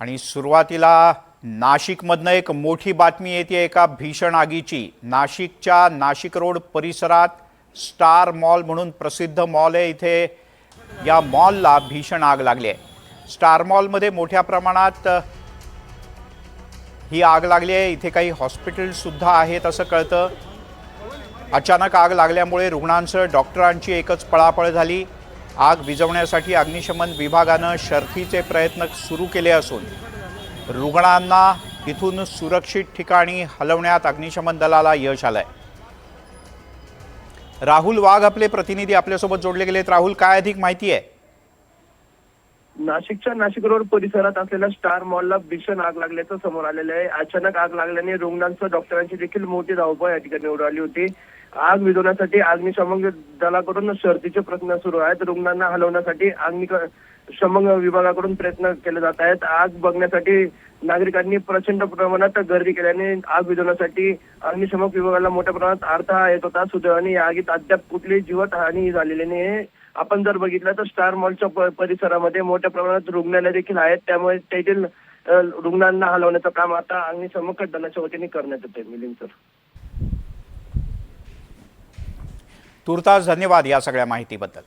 आणि सुरुवातीला नाशिकमधनं एक मोठी बातमी येते एका भीषण आगीची। नाशिकच्या नाशिक रोड परिसरात स्टार मॉल म्हणून प्रसिद्ध मॉल आहे, इथे या मॉलला भीषण आग लागली आहे। स्टार मॉलमध्ये मोठ्या प्रमाणात ही आग लागली आहे। इथे काही हॉस्पिटल सुद्धा आहेत असं कळतं। अचानक आग लागल्यामुळे रुग्णांसह डॉक्टरांची एकच पळापळ झाली। आग विझवण्यासाठी अग्निशमन विभागानं शर्थीचे प्रयत्न सुरू केले असून रुग्णांना इथून सुरक्षित ठिकाणी हलवण्यात अग्निशमन दलाला यश आलंय। राहुल वाघ आपले प्रतिनिधी आपल्यासोबत जोडले गेलेत। राहुल, काय अधिक माहिती आहे? नाशिकच्या नाशिक रोड परिसरात असलेल्या स्टार मॉलला भीषण आग लागल्याचं समोर आलेलं आहे। अचानक आग लागल्याने रुग्णांसह डॉक्टरांची देखील मोठी धावपळ या ठिकाणी उडाली होती। आग विझवण्यासाठी अग्निशमन दलाकडून शर्थीचे प्रयत्न सुरू आहेत। रुग्णांना हलवण्यासाठी अग्निशमन विभागाकडून प्रयत्न केले जात आहेत। आग बघण्यासाठी नागरिकांनी प्रचंड प्रमाणात गर्दी केल्याने आग विझवण्यासाठी अग्निशमन विभागाला मोठ्या प्रमाणात अडथळा येत होता। सुदैवाने या आगीत अद्याप कुठलीही जीवितहानी झालेली नाही। आपण जर बघितलं तर स्टार मॉलच्या परिसरामध्ये मोठ्या प्रमाणात रुग्णालय देखील आहेत, त्यामुळे तेथील रुग्णांना हलवण्याचं काम आता अग्निशमन दलाच्या वतीने करण्यात येते। मिलिंद सर, तुर्तास धन्यवाद या सगळ्या माहितीबद्दल।